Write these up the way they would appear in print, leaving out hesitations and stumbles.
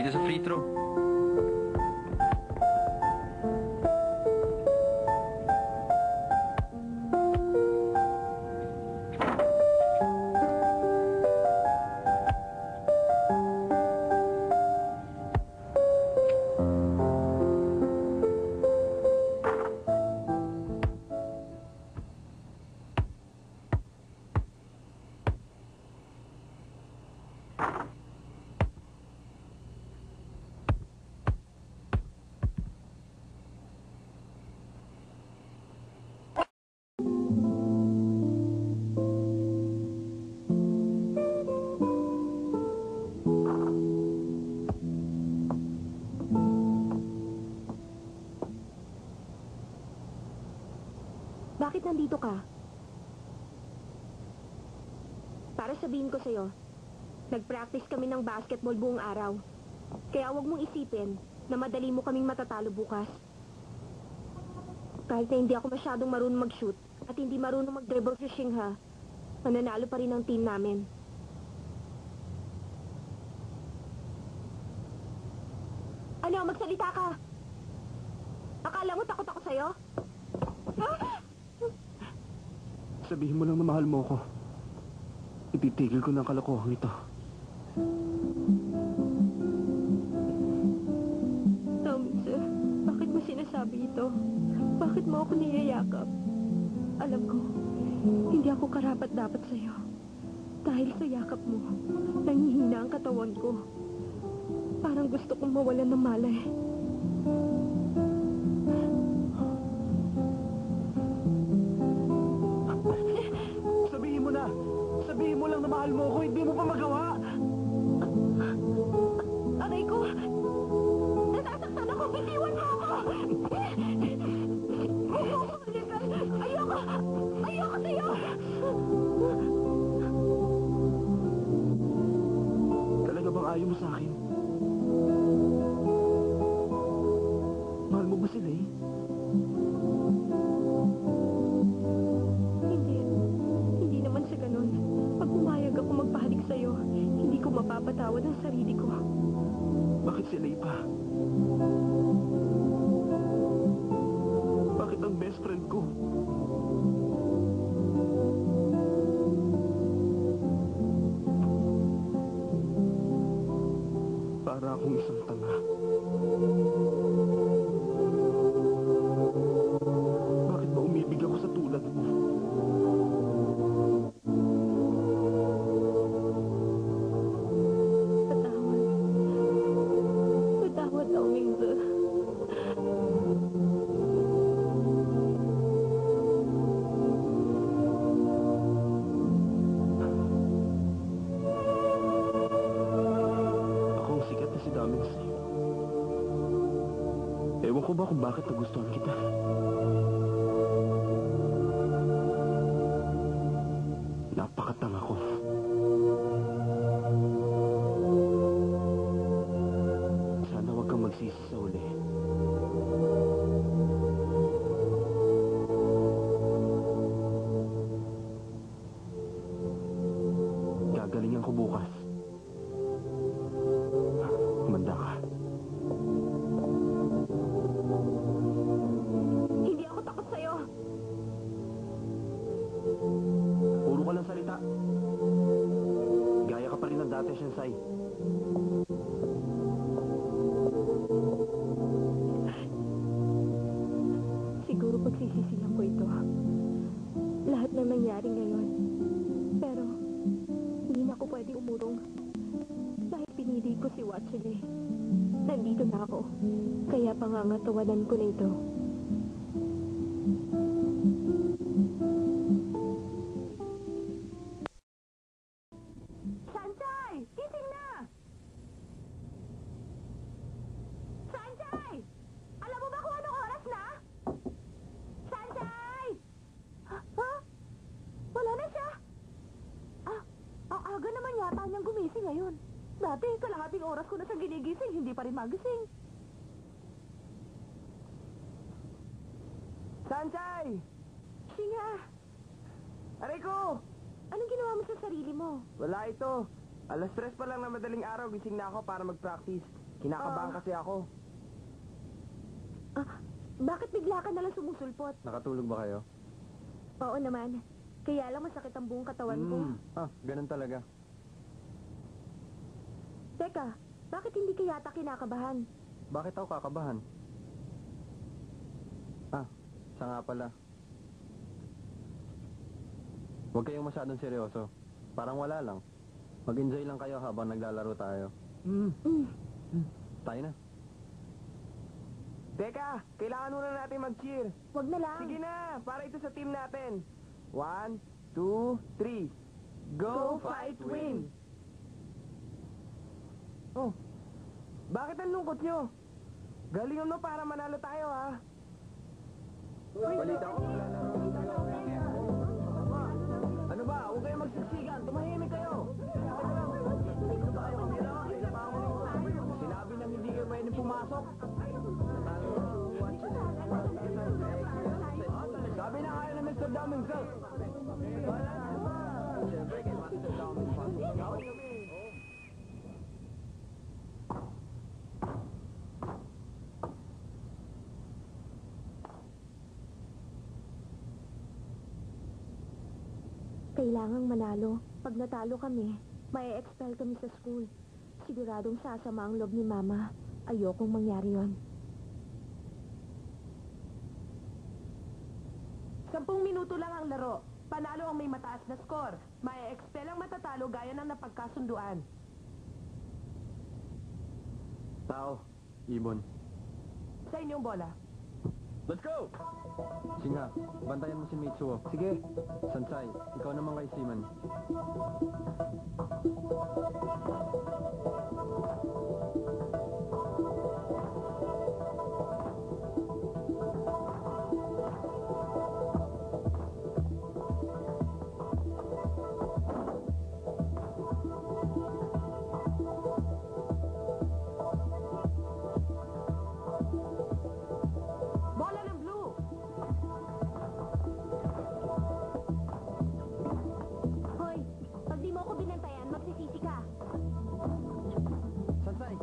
dito sa free throw. Bakit nandito ka? Para sabihin ko sa'yo, nag-practice kami ng basketball buong araw. Kaya huwag mong isipin na madali mo kaming matatalo bukas. Kahit na hindi ako masyadong marunong mag-shoot at hindi marunong mag-dribble sa Shingha, mananalo pa rin ang team namin. Ano, magsalita ka! Akala mo takot ako sa'yo? Sabihin mo lang na mahal mo ko. Ititigil ko ng kalokohan ito. Tommy, sir, bakit mo sinasabi ito? Bakit mo ako niyayakap? Alam ko, hindi ako karapat-dapat sa'yo. Dahil sa yakap mo, nangihina ang katawan ko. Parang gusto kong mawalan ng malay. Sabihin mo lang na mahal mo ko, hindi mo pa magawa. Aray ko! Nasasaktan ako! Bitiwan mo ako! Ayoko! Ayoko sa'yo! Talaga bang ayaw mo sa akin? Mahal mo ba sila eh? Hindi naman sa ganun. Pag pumayag ako magpahalik sa'yo, hindi ko mapapatawad ang sarili ko. Bakit sila pa? Bakit ang best friend ko? Para akong isang tanga. Bakit ba umibig ako sa tulad mo? Ewan ko ba kung bakit nagustuhan kita. Napakatanga ko. Sana wag kang magsisi sa uli. Gagalingan ko bukas. Kumanda ka. Hindi ako takot sa'yo. Puro ka lang salita. Gaya ka pa rin ng dati, Shensai. Siguro pagsisisihan ko ito. Lahat ng nangyari ngayon. Pero, hindi na ako pwede umurong. Dahil pinili ko si Watsune. Nandito na ako. Kaya pangangatawanan ko na ito. Sanjay! Gising na! Sanjay! Alam mo ba kung anong oras na? Sanjay! Ha? Wala na siya? Ang aga naman yata niyang gumising ngayon. Dati, kalahating oras ko na siyang ginigising, hindi pa rin magising. Sanjay! Shinga! Aray ko! Anong ginawa mo sa sarili mo? Wala ito. 3:00 pa lang na madaling araw, gising na ako para mag-practice. Kinakabahan kasi ako. Bakit bigla ka nalang sumusulpot? Nakatulog ba kayo? Oo naman. Kaya lang masakit ang buong katawan ko. Ganun talaga. Teka, bakit hindi ka yata kinakabahan? Bakit ako kakabahan? Siya nga pala. Huwag kayong masyadong seryoso. Parang wala lang. Mag-enjoy lang kayo habang naglalaro tayo. Tayo na. Teka, kailangan muna natin mag-cheer. Wag na lang. Sige na, para ito sa team natin. 1, 2, 3. Go, fight, win! Oh, bakit ang lungkot nyo? Galingan mo para manalo tayo, ha? Balita ko maglalaro. Ano ba? Huwag kayong magsiksikan. Tumahimik kayo. Sinabi nang hindi kayo pwedeng pumasok. Sabi na kayo na Mr. Dam himself. Siyempre kay Master Dam himself. Kailangang manalo. Pag natalo kami, may expel kami sa school. Siguradong sasama ang loob ni Mama. Ayokong mangyari yon. 10 minuto lang ang laro. Panalo ang may mataas na score. May expel ang matatalo gaya ng napagkasunduan. Tao, Ibon. Sa inyong bola. Let's go! Singa, bantayan mo si Mitsuo. Sige. Sansay, ikaw naman kay Seaman. Bola ng blue. Hoy, pag di mo ako binantayan, magsisisi ka. Sansay!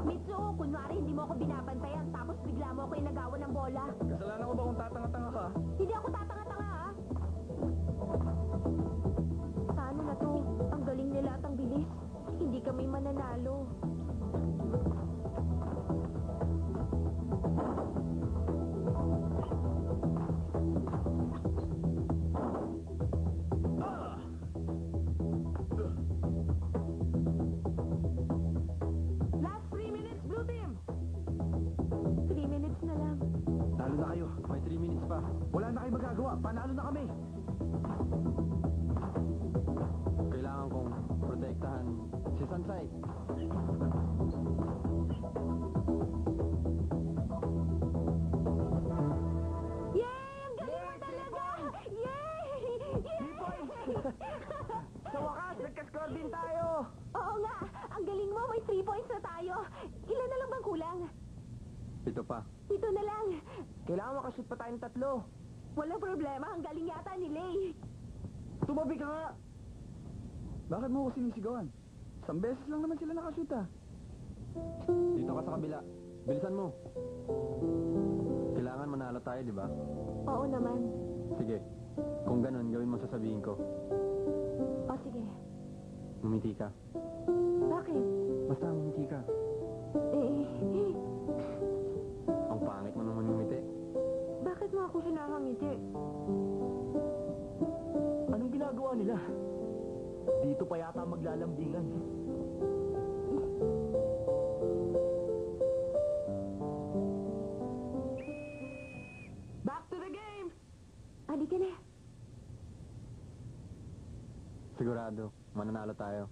Mitsuo, kunwari hindi mo ako binabantayan, tapos bigla mo ako inagawan ng bola. Kasalanan ko ba kung tatanga-tanga ka? Hindi ako tatanga-tanga, ha? Paano na to? Ang galing nila at ang bilis. Hindi kami mananalo. Last 3 minutes, blue team. 3 minutes na lang. Talo na kayo. May 3 minutes pa. Wala na kayo magagawa. Panalo na kami. Kailangan kong protektahan si Sansay. Yay! Ang galing mo talaga! Yay! Yay! Sa wakas, nagka-score din tayo. Oo nga! Ang galing mo! May 3 points na tayo! Ilan na lang bang kulang? Ito pa. Ito na lang! Kailangan makashoot pa tayo ng 3. Walang problema. Ang galing yata ni Lay. Tumabi ka nga! Bakit mo ko sinisigawan? Isang beses lang naman sila nakashoot ah. Dito ka sa kabila. Bilisan mo. Kailangan manalo tayo, di ba? Oo naman. Sige. Kung ganun, gawin mo sasabihin ko. O sige. Umiti ka. Bakit? Basta umiti ka. Eh, Ang pangit mo naman umiti. bakit mo ako sinangangiti? Anong ginagawa nila? Dito pa yata maglalambingan. Back to the game. Halika na. Sigurado, mananalo tayo.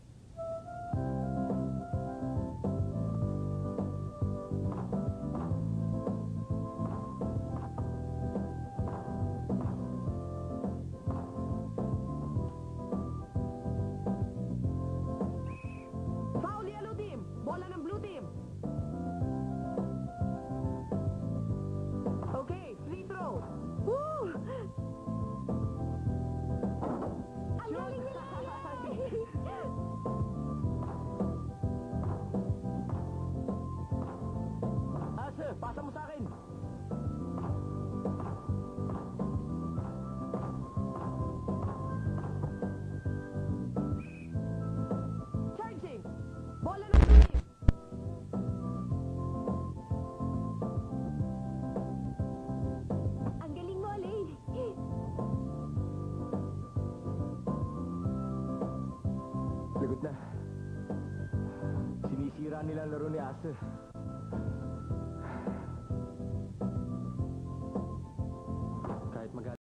Foul yellow team. Bola ng blue team. Okay, free throw. Woo! Ang galing nila! Asa, pasa mo sa akin. Charging! Bola ng team! Ang galing mo, Lane. Lagot na. Sinisira nila ang laro ni Asa.